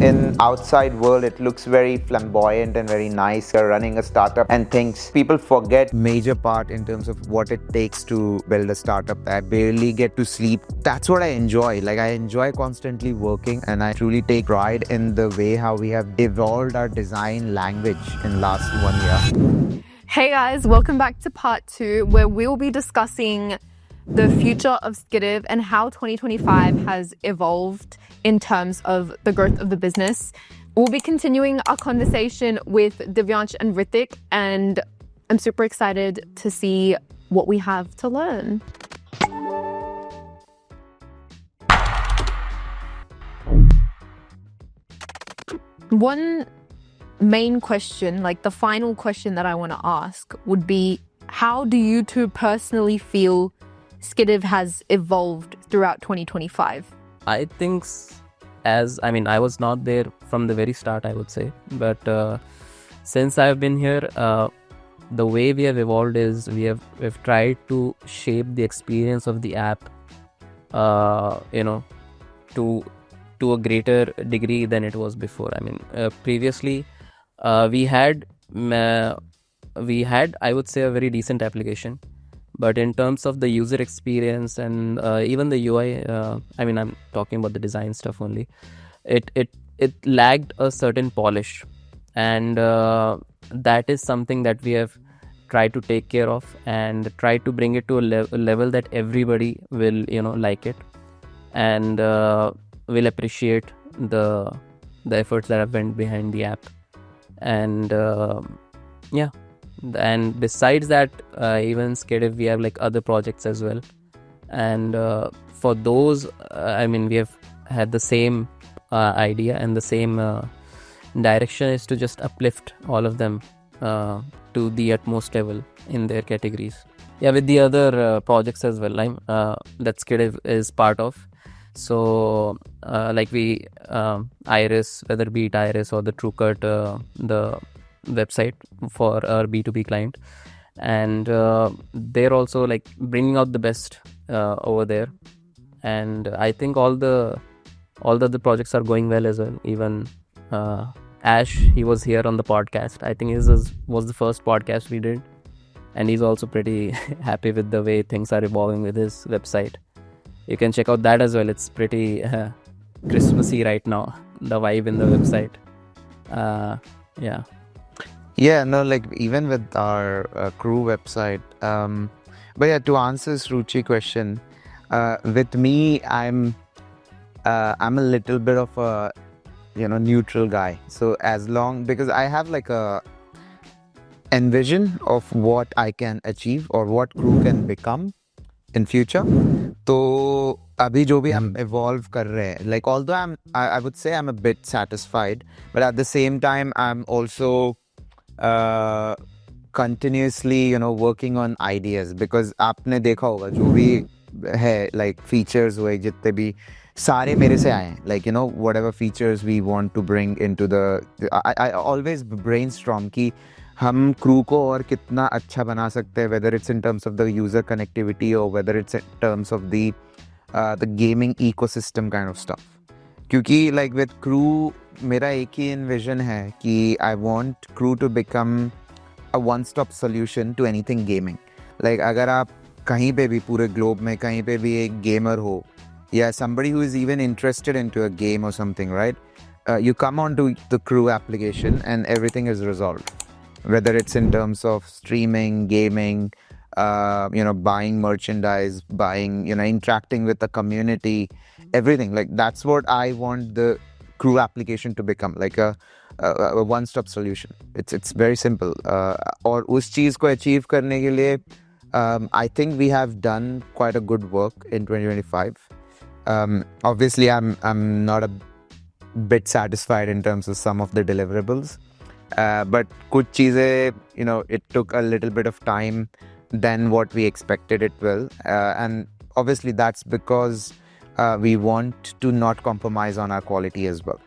in outside world it looks very flamboyant and very nice. You're running a startup and things. People forget major part in terms of what it takes to build a startup. I barely get to sleep. That's what I enjoy. Like, I enjoy constantly working, and I truly take pride in the way how we have evolved our design language in last 1 year. Hey guys, welcome back to part 2, where we'll be discussing the future of SKDIV and how 2025 has evolved in terms of the growth of the business. We'll be continuing our conversation with Divyansh and Ritik, and I'm super excited to see what we have to learn. One main question, like the final question that I want to ask, would be, how do you two personally feel SKDIV has evolved throughout 2025? I think I was not there from the very start, I would say, but since I've been here, the way we have evolved is we've tried to shape the experience of the app to a greater degree than it was before. Previously we had I would say a very decent application, but in terms of the user experience and even the UI, I'm talking about the design stuff only, it lagged a certain polish, and that is something that we have tried to take care of and try to bring it to a level that everybody will like it, and will appreciate the efforts that have went behind the app. And and besides that, even SKDIV, we have like other projects as well, and for those we have had the same idea and the same direction, is to just uplift all of them to the utmost level in their categories. With the other projects as well, that SKDIV is part of. So we Iris, whether be it Iris or the TrueCut, the website for our B2B client, and they're also like bringing out the best over there, and I think all the other projects are going well as well. Even Ash, he was here on the podcast. I think his was the first podcast we did, and he's also pretty happy with the way things are evolving with his website. You can check out that as well. It's pretty Christmassy right now, the vibe in the website. Even with our Crew website. But to answer Ruchi question, with me, I'm a little bit of a neutral guy. So because I have like a envision of what I can achieve or what Crew can become in future. तो अभी जो भी हम evolve कर रहे हैं, like although I would say I'm a bit satisfied, but at the same time I'm also continuously working on ideas, because आपने देखा होगा जो भी है like features हुए जितने भी सारे मेरे से आए हैं, like whatever features we want to bring into I always brainstorm कि हम क्रू को और कितना अच्छा बना सकते हैं, whether it's in terms of the user connectivity or whether it's in terms of the gaming ecosystem kind of stuff. क्योंकि like with crew मेरा एक ही envision है कि I want crew to become a one-stop solution to anything gaming. Like अगर आप कहीं पे भी पूरे globe में कहीं पे भी एक gamer हो, या somebody who is even interested into a game or something, right? You come onto the Crew application and everything is resolved. Whether it's in terms of streaming, gaming, buying merchandise, interacting with the community, everything. Like that's what I want the Crew application to become, like a one-stop solution. It's very simple. और उस चीज़ को achieve करने के लिए, I think we have done quite a good work in 2025. Obviously, I'm not a bit satisfied in terms of some of the deliverables. But कुछ चीज़ें, it took a little bit of time than what we expected it will. And obviously that's because we want to not compromise on our quality as well.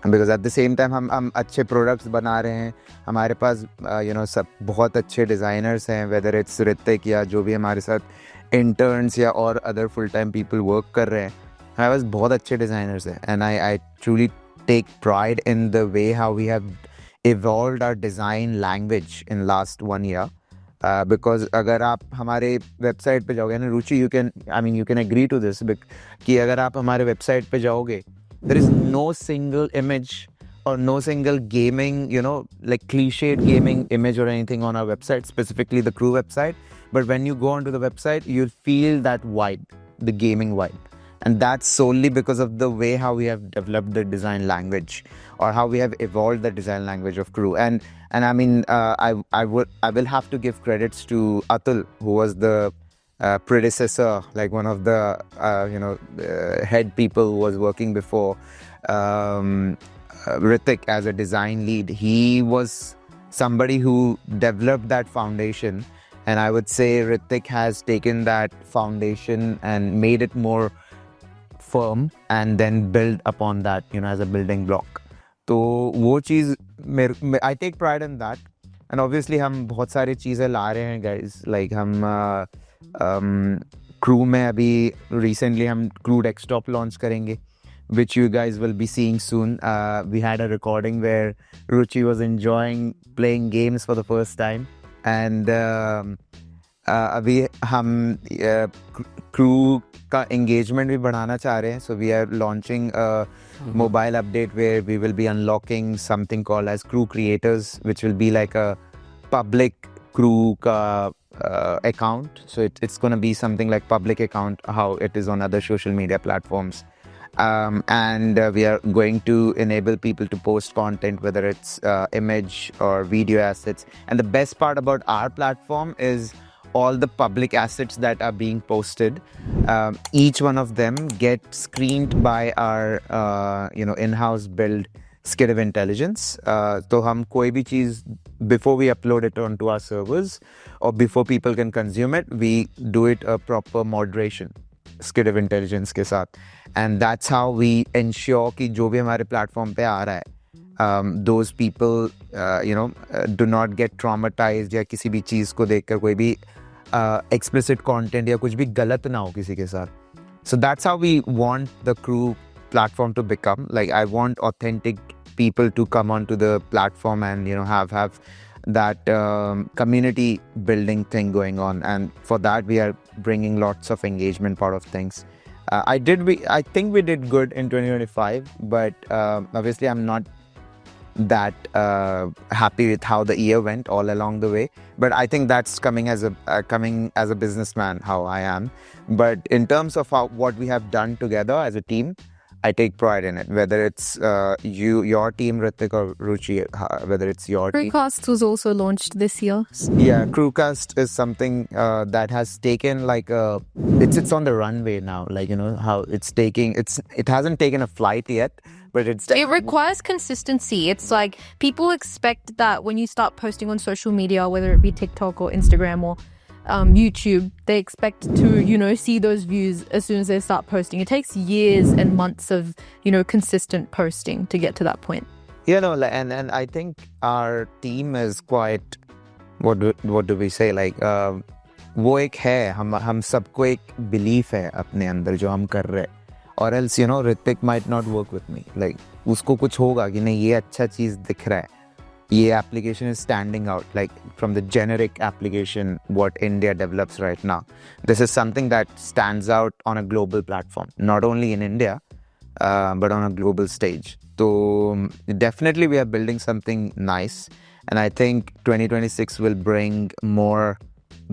And because at the same time हम अच्छे products बना रहे हैं, हमारे पास सब बहुत अच्छे designers हैं, whether it's Ritik या जो भी हमारे साथ interns या और other full-time people work कर रहे हैं, हमारे पास बहुत अच्छे designers हैं. And I truly take pride in the way how we have evolved our design language in last 1 year. Because अगर आप हमारे website पे जाओगे ना, Ruchi, you can agree to this, कि अगर आप हमारे website पे जाओगे, there is no single image or no single gaming, like cliched gaming image or anything on our website, specifically the Crew website. But when you go onto the website, you'll feel that vibe, the gaming vibe. And that's solely because of the way how we have developed the design language, or how we have evolved the design language of Crew. And I mean, I will have to give credits to Atul, who was the predecessor, like one of the head people who was working before Ritik as a design lead. He was somebody who developed that foundation, and I would say Ritik has taken that foundation and made it more firm and then build upon that, as a building block. तो वो चीज़ I take pride in that. And obviously हम बहुत सारी चीज़ें ला रहे हैं guys. Like हम Crew में अभी recently हम Crew desktop launch करेंगे, which you guys will be seeing soon. We had a recording where Ruchi was enjoying playing games for the first time. And अभी हम Crew का engagement भी बढ़ाना चाह रहे हैं. So we are launching a mobile update where we will be unlocking something called as Crew Creators, which will be like a public Crew ka account. So it's going to be something like public account, how it is on other social media platforms. And we are going to enable people to post content, whether it's image or video assets. And the best part about our platform is all the public assets that are being posted, each one of them get screened by our in-house build SKDIV intelligence. So हम कोई भी चीज़ before we upload it onto our servers or before people can consume it, we do it a proper moderation SKDIV intelligence के साथ. And that's how we ensure कि जो भी हमारे platform पे आ रहा है, those people do not get traumatized या किसी भी चीज़ को देखकर कोई भी explicit content या कुछ भी गलत ना हो किसी के साथ. So that's how we want the Crew platform to become. Like, I want authentic people to come onto the platform and have that community building thing going on. And for that we are bringing lots of engagement part of things. I think we did good in 2025, but obviously I'm not that happy with how the year went all along the way. But I think that's coming as a businessman, how I am. But in terms of what we have done together as a team, I take pride in it. Whether it's your team, Ritik, or Ruchi, whether it's your team. CREWcasts was also launched this year. Yeah, CREWcast is something that has taken it's on the runway now. Like, how it hasn't taken a flight yet, but it requires consistency. It's like people expect that when you start posting on social media, whether it be TikTok or Instagram or YouTube, they expect to see those views as soon as they start posting. It takes years and months of consistent posting to get to that point. And I think our team is quite, what do we say, like वो एक है, हम सबको एक belief है अपने अंदर जो हम कर रहे हैं. Or else Ritik might not work with me. Like, उसको कुछ होगा कि नहीं, ये अच्छा चीज़ दिख रहा है, ये application is standing out, like from the generic application what India develops right now. This is something that stands out on a global platform, not only in India, but on a global stage. So definitely we are building something nice, and I think 2026 will bring more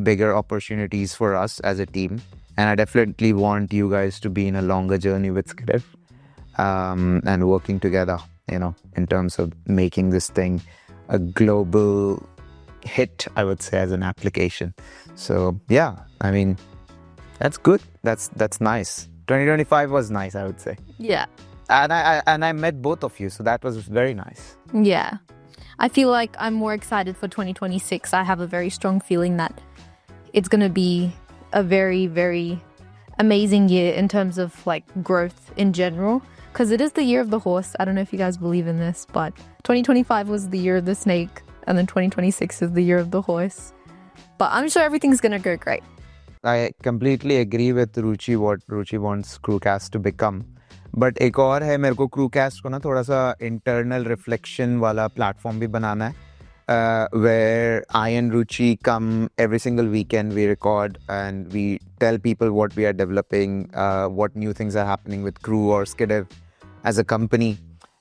bigger opportunities for us as a team. And I definitely want you guys to be in a longer journey with SKDIV, and working together, in terms of making this thing a global hit, I would say, as an application. So yeah, I mean, that's good. That's nice. 2025 was nice, I would say. Yeah. And I met both of you, so that was very nice. Yeah. I feel like I'm more excited for 2026. I have a very strong feeling that it's going to be a very, very amazing year in terms of like growth in general, because it is the year of the horse. I don't know if you guys believe in this, but 2025 was the year of the snake, and then 2026 is the year of the horse. But I'm sure everything's going to go great. I completely agree with Ruchi, what Ruchi wants CREWcast to become. But एक और है, मेरे को क्रूकास्ट को ना थोड़ा सा internal reflection वाला प्लेटफॉर्म भी बनाना है, where I and Ruchi come every single weekend. We record and we tell people what we are developing, what new things are happening with Crew or SKDIV as a company.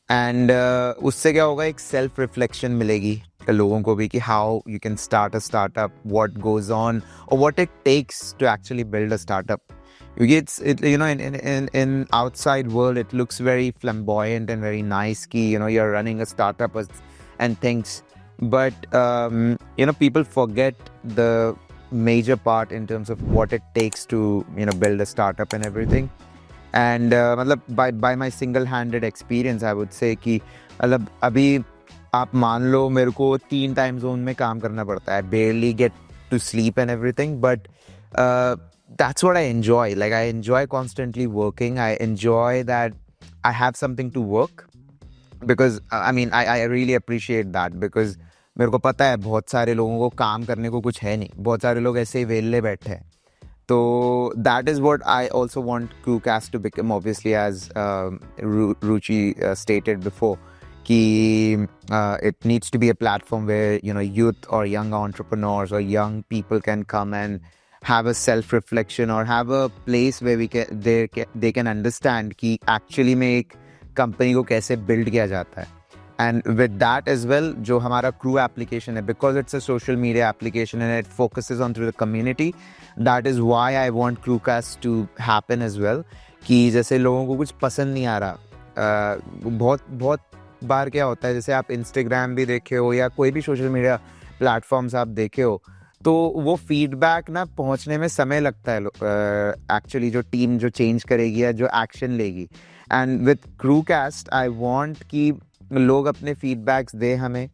And उससे क्या होगा, एक self reflection मिलेगी लोगों को भी कि how you can start a startup, what goes on, or what it takes to actually build a startup. It's you know, in outside world it looks very flamboyant and very nice कि you're running a startup and things, but you know, people forget the major part in terms of what it takes to build a startup and everything. And मतलब by my single handed experience I would say कि मतलब अभी आप मान लो मेरे को 3 time zone में काम करना पड़ता है, barely get to sleep and everything, but that's what I enjoy. Like I enjoy constantly working. I enjoy that I have something to work, because I mean I really appreciate that, because मेरे को पता है बहुत सारे लोगों को काम करने को कुछ है नहीं, बहुत सारे लोग ऐसे ही वेले बैठे हैं. So that is what I also want CREWcast to become, obviously, as Ruchi stated before. It needs to be a platform where youth or young entrepreneurs or young people can come and have a self-reflection, or have a place where they can understand कि actually में एक company को कैसे build किया जाता है. And with that as well, जो हमारा Crew application है, because it's a social media application and it focuses on through the community, that is why I want CREWcast to happen as well. कि जैसे लोगों को कुछ पसंद नहीं आ रहा, बहुत बार क्या होता है, जैसे आप Instagram भी देखे हो या कोई भी social media platforms आप देखे हो, तो वो फीडबैक ना पहुंचने में समय लगता है एक्चुअली, जो टीम जो चेंज करेगी या जो एक्शन लेगी. एंड विथ क्रूकास्ट आई वांट कि लोग अपने फीडबैक्स दे हमें.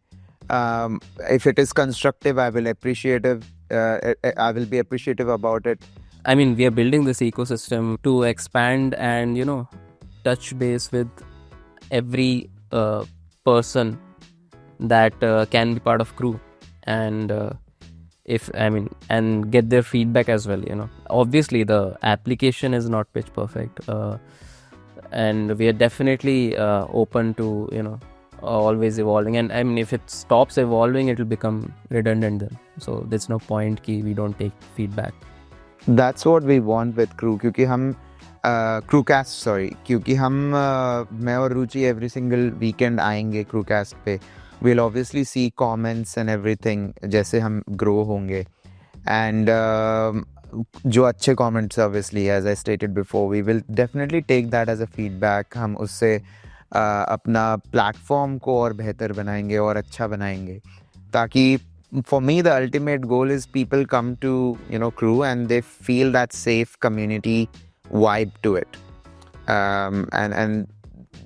If it is constructive I will be appreciative about it. I mean, we are building this ecosystem to expand and touch base with every person that can be part of Crew, and and get their feedback as well. Obviously the application is not pitch perfect, and we are definitely open to always evolving, and I mean, if it stops evolving it will become redundant then, so there's no point कि we don't take feedback. That's what we want with Crew, क्योंकि हम क्योंकि हम मैं और रुचि every single weekend आएंगे CREWcast पे. We'll obviously see comments and everything जैसे हम grow होंगे, and जो अच्छे comments obviously, as I stated before, we will definitely take that as a feedback. हम उससे अपना platform को और बेहतर बनाएंगे और अच्छा बनाएंगे, ताकि for me the ultimate goal is people come to Crew and they feel that safe community vibe to it, and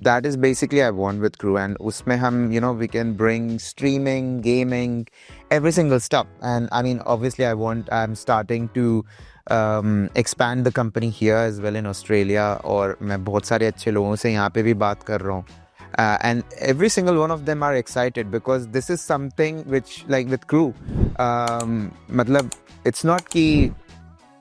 that is basically I want with Crew. And usme hum we can bring streaming, gaming, every single stuff. And I mean, obviously I'm starting to expand the company here as well in Australia, और मैं बहुत सारे अच्छे लोगों से यहाँ पे भी बात कर रहा हूँ, and every single one of them are excited, because this is something which, like with Crew, मतलब it's not कि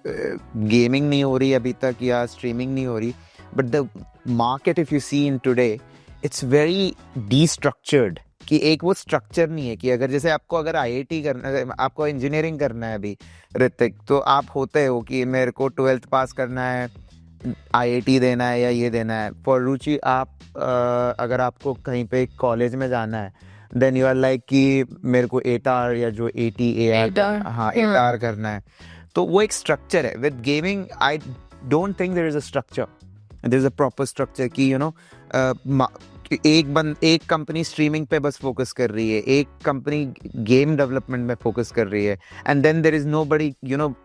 गेमिंग नहीं हो रही अभी तक या स्ट्रीमिंग नहीं हो रही, but the market if you see in today, it's very destructured, कि एक वो स्ट्रक्चर नहीं है कि अगर जैसे अगर आईआईटी करना है, आपको इंजीनियरिंग करना है अभी ऋतिक, तो आप होते हो कि मेरे को 12th पास करना है, आईआईटी देना है या ये देना है. फॉर रुचि आप अगर आपको कहीं पे कॉलेज में जाना है, देन यू आर लाइक कि मेरे को 8R या जो 80AR, हाँ 8R करना है. तो वो एक स्ट्रक्चर है. With gaming I don't think there is a structure, there is a proper structure कि एक कंपनी स्ट्रीमिंग पे बस फोकस कर रही है, एक कंपनी गेम डेवलपमेंट में फोकस कर रही है, and then there is nobody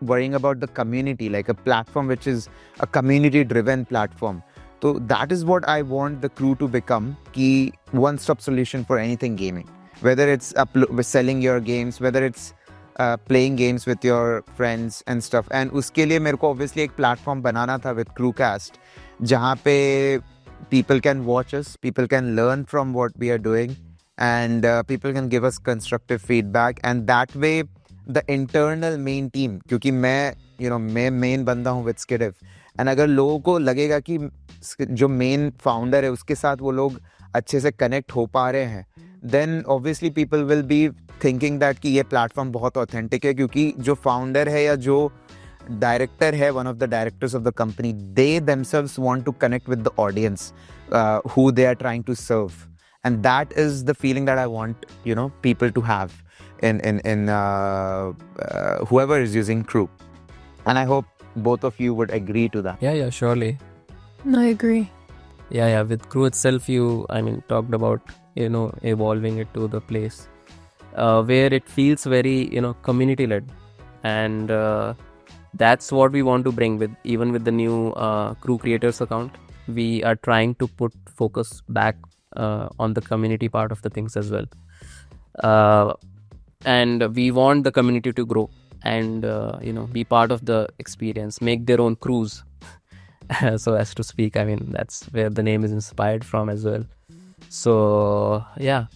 worrying about the community, like a platform which is a community driven platform. So that is what I want the Crew to become, ki one-stop solution for anything gaming, whether it's selling your games, whether it's playing games with your friends and stuff. And uske liye mere ko obviously ek platform banana tha with CREWcast, jahan pe people can watch us, people can learn from what we are doing, and people can give us constructive feedback. And that way the internal main team, क्योंकि मैं main बंदा हूँ with SKDIV, and अगर लोगों को लगेगा कि जो मेन फाउंडर है उसके साथ वो लोग अच्छे से कनेक्ट हो पा रहे हैं, then obviously people will be thinking that कि ये प्लेटफॉर्म बहुत ऑथेंटिक है, क्योंकि जो फाउंडर है या जो डायरेक्टर है, one of the directors of the company, they themselves want to connect with the audience who they are trying to serve, and that is the feeling that I want, people to have in whoever is using Crew, and I hope both of you would agree to that. Yeah, surely. I agree. Yeah, with Crew itself, you talked about evolving it to the place where it feels very community led, and that's what we want to bring with even with the new Crew creators account. We are trying to put focus back on the community part of the things as well, and we want the community to grow and be part of the experience, make their own crews so as to speak. That's where the name is inspired from as well. So yeah,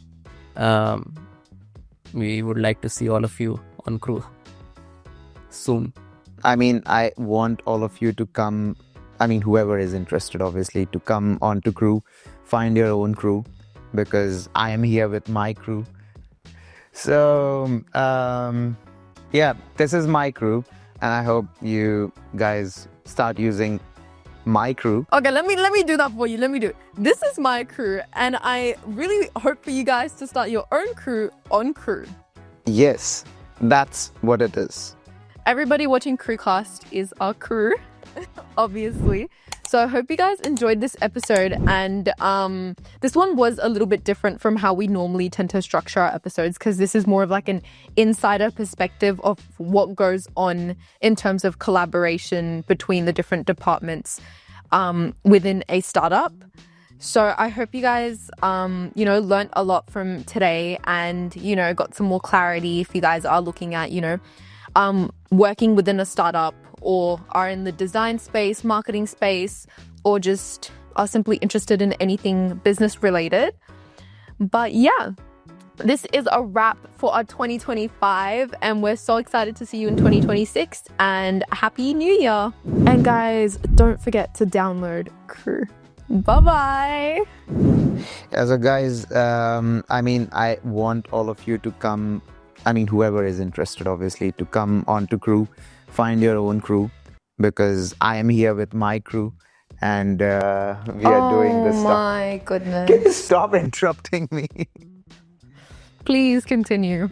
we would like to see all of you on Crew soon. I want all of you to come, whoever is interested, obviously, to come onto Crew, find your own crew, because I am here with my crew. So, yeah, this is my crew, and I hope you guys start using my crew. Okay, let me do that for you. Let me do it. This is my crew, and I really hope for you guys to start your own crew on Crew. Yes, that's what it is. Everybody watching CREWcast is our crew, obviously. So I hope you guys enjoyed this episode, and this one was a little bit different from how we normally tend to structure our episodes, because this is more of like an insider perspective of what goes on in terms of collaboration between the different departments within a startup. So I hope you guys, learned a lot from today, and, got some more clarity if you guys are looking at, working within a startup, or are in the design space, marketing space, or just are simply interested in anything business related. But yeah, this is a wrap for our 2025, and we're so excited to see you in 2026, and Happy New Year. And guys, don't forget to download Crew. Bye-bye. So guys, I want all of you to come, whoever is interested, obviously, to come onto Crew, find your own crew, because I am here with my crew, and we are doing this stuff. Oh my goodness. Stop interrupting me. Please continue.